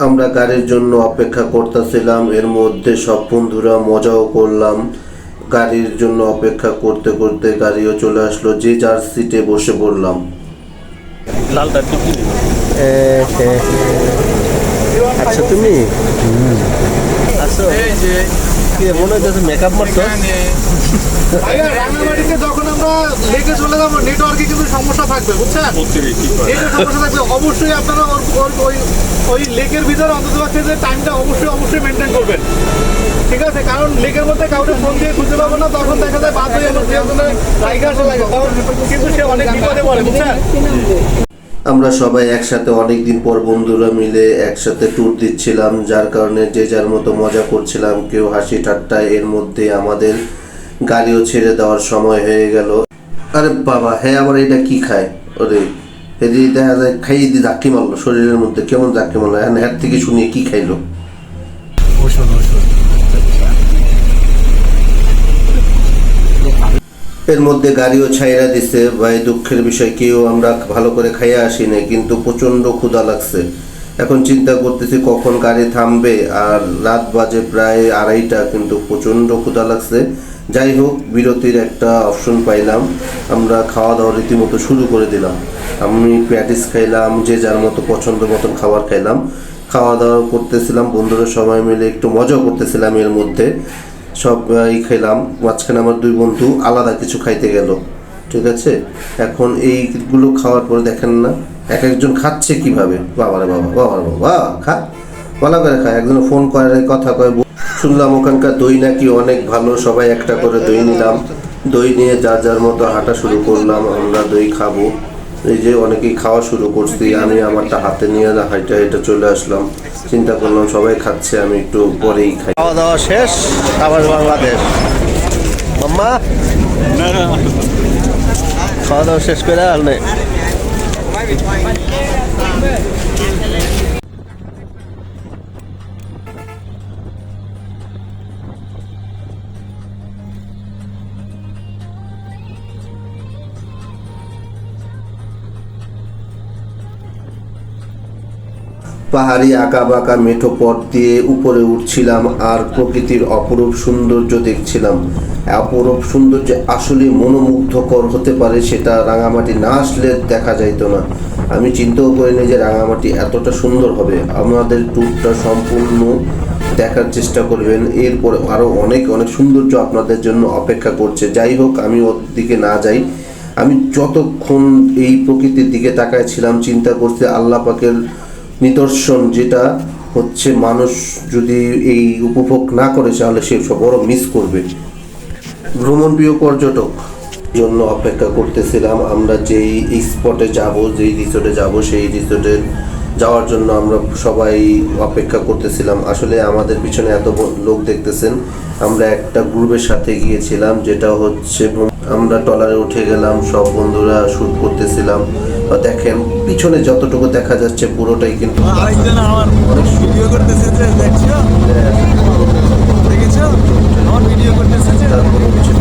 আমরা গাড়ির জন্য অপেক্ষা করতেছিলাম, এর মধ্যে সব বন্ধুরা মজাও করলাম। গাড়ির জন্য অপেক্ষা করতে করতে গাড়িও চলে আসলো, যে যার সিটে বসে পড়লাম। আচ্ছা তুমি মনে হচ্ছে মেকআপ মারছো। রাঙামাটিতে যখন আমরা লেকে চলে যাবো নেটওয়ার্কে কিন্তু সমস্যা থাকবে, বুঝছেন? সমস্যা থাকবে, অবশ্যই আপনারা ওই লেকের ভিতরে অন্তত যে টাইমটা অবশ্যই মেনটেন করবেন, ঠিক আছে? কারণ লেকের মধ্যে কাউকে ফোন দিয়ে খুঁজে পাবো না, তখন দেখা যায় বাদ হয়ে জায়গা আসে লাগে, তখন কিন্তু সে অনেক বিপদে পড়ে, বুঝছেন? আমরা সবাই একসাথে অনেকদিন পর বন্ধুরা মিলে একসাথে ট্যুর দিচ্ছিলাম, যার কারণে যে যার মতো মজা করছিলাম, কেউ হাসি ঠাট্টা। এর মধ্যে আমাদের গাড়িও ছেড়ে দেওয়ার সময় হয়ে গেল। আরে বাবা, হ্যাঁ আবার এটা কি খায়? ওরে এদি দেখা যায় খাইয়ে দিয়ে ধাক্কি মারলো শরীরের মধ্যে, কেমন ধাক্কি মারলো? এখন হ্যাঁ থেকে শুনিয়ে কি খাইলো? এর মধ্যে গাড়িও ছাইরা দিছে ভাই, দুঃখের বিষয়। কেউ আমরা ভালো করে খাইয়া আসি না, কিন্তু প্রচণ্ড ক্ষুধা লাগছে। এখন চিন্তা করতেছি কখন গাড়ি থামবে, আর রাত বাজে প্রায় 2:30, কিন্তু প্রচণ্ড ক্ষুধা লাগছে। যাই হোক, বিরতির একটা অপশন পাইলাম, আমরা খাওয়া দাওয়া রীতিমতো শুরু করে দিলাম। আমি প্যাটিস খাইলাম, যে যার মতো পছন্দ মতন খাবার খাইলাম, খাওয়া দাওয়া করতেছিলাম, বন্ধুরা সবাই মিলে একটু মজাও করতেছিলাম। এর মধ্যে সবাই খেলাম, মাঝখানে আমার 2 বন্ধু আলাদা কিছু খাইতে গেল, ঠিক আছে? এখন এইগুলো খাওয়ার পরে দেখেন না একজন খাচ্ছে কিভাবে। বাবারে বাবা, বাবার বাবা, খা ভালো করে খায়। একজন ফোন করে, কথা কয়। শুনলাম ওখানকার দই নাকি অনেক ভালো, সবাই একটা করে দই নিলাম। দই নিয়ে যার যার মতো হাঁটা শুরু করলাম, আমরা দই খাবো। এই যে অনেকেই খাওয়া শুরু করছি, আমি আমারটা হাতে নিয়ে হাইটা হেঁটে চলে আসলাম। চিন্তা করলাম সবাই খাচ্ছে, আমি একটু পরেই খাই। খাওয়া দাওয়া শেষ, আবার বাংলাদেশ। মাম্মা খাওয়া দাওয়া শেষ করে আর নেই। পাহাড়ি আঁকা বাঁকা মেঠো পথ দিয়ে উপরে উঠছিলাম, আর প্রকৃতির অপরূপ সৌন্দর্য দেখছিলাম। অপরূপ সৌন্দর্য আসলে মনোমুগ্ধকর হতে পারে, সেটা রাঙামাটি না আসলে দেখা যাইতো না। আমি চিন্তাও করিনি যে রাঙামাটি এতটা সুন্দর হবে। আমাদের ট্যুরটা সম্পূর্ণ দেখার চেষ্টা করবেন, এরপরে আরও অনেক অনেক সৌন্দর্য আপনাদের জন্য অপেক্ষা করছে। যাই হোক, আমি ওর দিকে না যাই। আমি যতক্ষণ এই প্রকৃতির দিকে তাকাইছিলাম, চিন্তা করতে আল্লাহ পাকের নিদর্শন, যেটা হচ্ছে মানুষ যদি এই উপভোগ না করে তাহলে সে সব বড় মিস করবে। ভ্রমণ প্রিয় পর্যটক জন্য অপেক্ষা করতেছিলাম, আমরা যেই স্পটে যাব, যেই রিসোর্টে যাব, সেই রিসোর্টে যাওয়ার জন্য আমরা সবাই অপেক্ষা করতেছিলাম। আসলে আমাদের পিছনে এত লোক দেখতেছেন, আমরা একটা গ্রুপের সাথে গিয়েছিলাম, যেটা হচ্ছে আমরা ট্রলারে উঠে গেলাম, সব বন্ধুরা শুট করতেছিলাম। দেখেন পিছনে যতটুকু দেখা যাচ্ছে পুরোটাই কিন্তু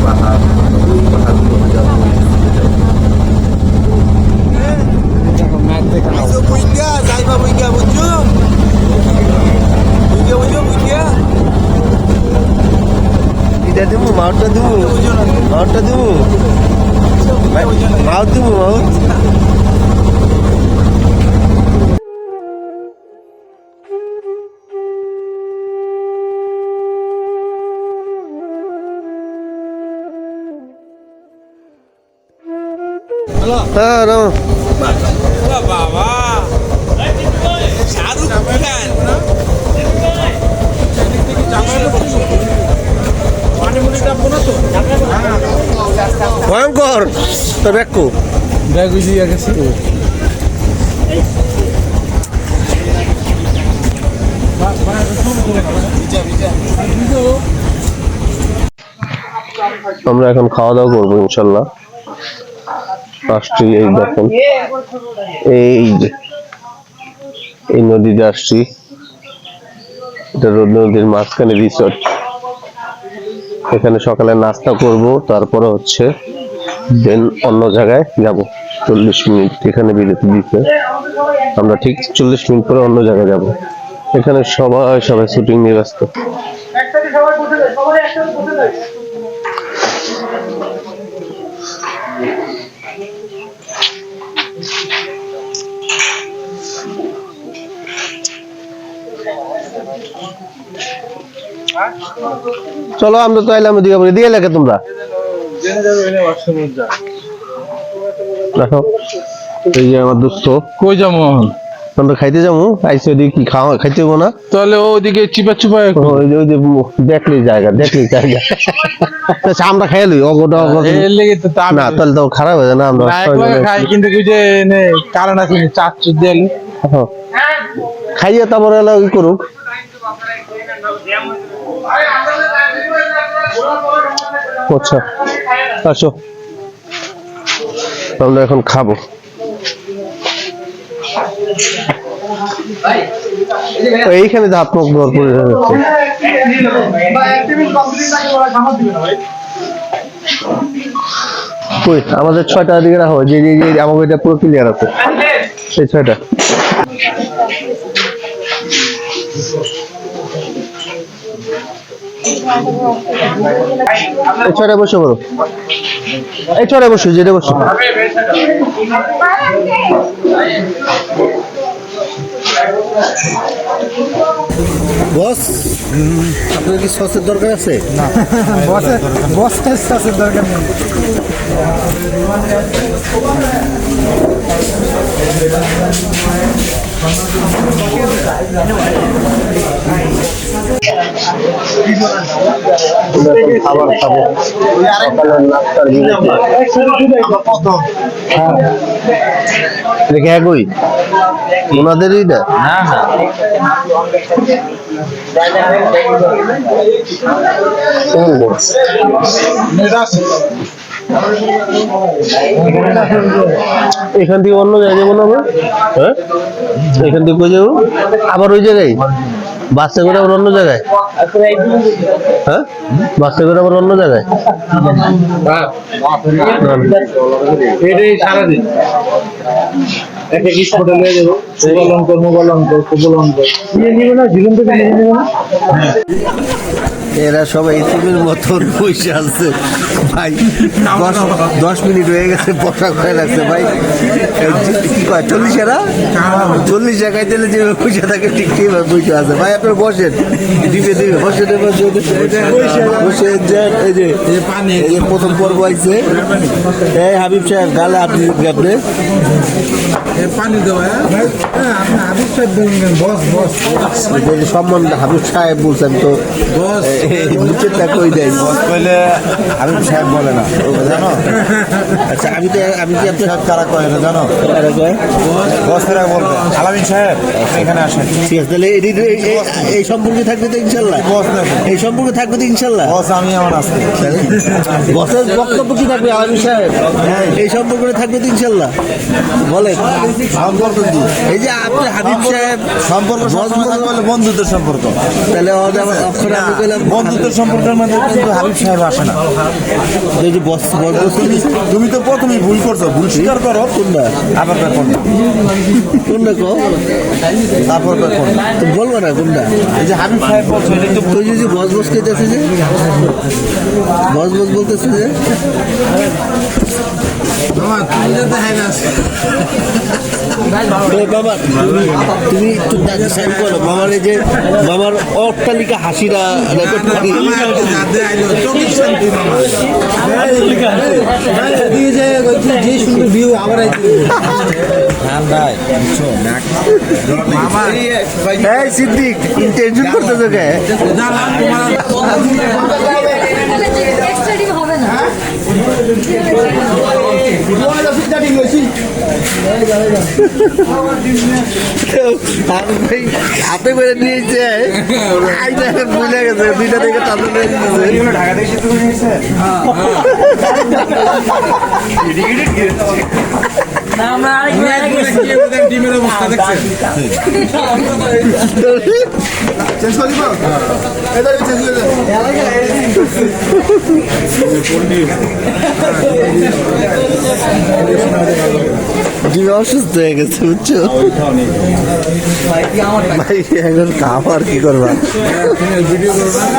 পাহাড়, পাহাড়গুলোতে যাবো। দেবো মাউটটা দেবো, মাউটটা দেবো, মাউট দেবো, মাউট। হ্যাঁ বাবা শাহরুখ খান ভয়ঙ্কর। তো ব্যাগকু ব্যাগ দিয়ে গেছি। আমরা এখন খাওয়া দাওয়া করবো ইনশাল্লাহ। আসছি, এই দেখেন এই নদীতে আসছি, এটা নদীর মাঝখানে রিসোর্ট। এখানে সকালে নাস্তা করব, তারপরে হচ্ছে দেন অন্য জায়গায় যাব। 40 মিনিট এখানে বিরতি দিতে, আমরা ঠিক 40 মিনিট পরে অন্য জায়গায় যাব। এখানে সবাই শুটিং নিয়ে ব্যস্ত। একসাথে সবাই বসে যায়, সবাই একসাথে বসে যায়। চলো আমরা তো এলাম দিকে দিয়ে লাগে তোমরা রাখো। এই যে আমার দোস্ত কই যাবো আমরা খাইতে যাবো, আইসি ওদিকে কি খাওয়া খাইতে হবো না? তাহলে ওইদিকে চিপা চুপা ওই যে দেখলি জায়গা আচ্ছা, আমরা খাই লই অগোটা এর লেগে তো তা না, তাহলে তো খারাপ হয়ে যায় না। আমরা খাই কিন্তু ওই যে কারণ আছে চাচ্ছু দিলে খাইয়ে তারপরে এলা ওই করুক। আচ্ছা আসো, আমরা এখন খাবো। এইখানে তো হাত মুখ ধর পড়ে যাচ্ছে। কই আমাদের 6টার দিকে রাখো, যে আমাকে এটা পুরো ক্লিয়ার আছে সেই 6টা। এই 6টায় বসে পড়ো, এই 6টায় বসো, যেটা বসো। বস আপনার কি সসের দরকার আছে? না বসের সসের দরকার নেই। খাবার খাবো সকালের নাস্তার দেখে একই ওনাদেরই না। এখান থেকে অন্য জায়গায় যাবো না আমরা? হ্যাঁ এখান থেকে কই যাবো আবার ওই জায়গায়? বাসে করে আবার অন্য জায়গায়? হ্যাঁ বাসে করে আবার অন্য জায়গায়? এটাই সারাদিন একটা কি ফটো নিয়ে যাবো, মোবাইল নিয়ে না ঝিলন্ত নিয়ে নেবো না। এরা সবাই ইতিমের মতন পয়সা আছে ভাই। 10 মিনিট হয়ে গেছে, বসা করে লাগছে ভাই। কি কয় 40 এরা 40 জায়গায় দিলে যে পয়সা থাকে ঠিক ঠিকভাবে পয়সা আছে ভাই। আপনার বসেন, দিবে বসে বসে যান। এই যে প্রথম পর্ব আইছে। এই হাবিব সাহেব গালে আপনি আপনি পানি দেওয়া হাবিব সাহেব বস বস সম্মান হাবিব সাহেব বলছেন তো নিচেরটা কই দেয় হাবিব সাহেব বলে না জানো। আচ্ছা আমি কি আপনার কারা কয় এটা জানো? কারা কয়? বস ফেরা বলবে আলামিন সাহেব আপনি এখানে আসেন। ঠিক আছে, তাহলে এই সম্পর্কে থাকবে তো ইনশাল্লাহ? বস নেবে এই সম্পর্কে থাকবে তো ইনশাল্লাহ? বস আমি আমার আজকে বসের বক্তব্য কি থাকবে আলামিন সাহেব? এই সম্পর্কে থাকবে তো ইনশাল্লাহ? বলেন সম্পর্ক কি? এই যে আপনি হাবিব সাহেব সম্পর্ক সবসময় থাকবে হলো বন্ধুত্বের সম্পর্ক। তাহলে অক্ষরে আমি কইলাম বন্ধুত্বের সম্পর্কের মধ্যে কিন্তু হাবিব সাহেব আসে না। এই যে বস তুমি তো প্রথমেই ভুল করছো, ভুল স্বীকার করো। কোনটা আবার ব্যাপার না, কোনটা কো তারপর ব্যাপার না। তুমি বলবো না কোনটা? এই যে হাবিব সাহেব বলছো এটা তো তুই যদি বস বস খেতেছে যে বস বস বলতেছে যে বাবা তুমি একটু সাইন করো বাবার। এই যে বাবার অট্টালিকা হাসিরা রেকর্ড করি যে সুন্দর ভিউ আবার সিদ্দিক টেনশন করতেছে কে? হবে না হাতে করে নিয়েছে বুঝে গেছে দুইটা থেকে তাদের ঢাকা থেকে সিদ্ধ করে নিয়েছে। ডিমের অবস্থা দেখছেন? চেঞ্জ করে দিব এটা চেঞ্জ করে দেন ডিম অসুস্থ হয়ে গেছে বুঝছো ভাই এখন খাবার কি করবা ভিডিও করবো না।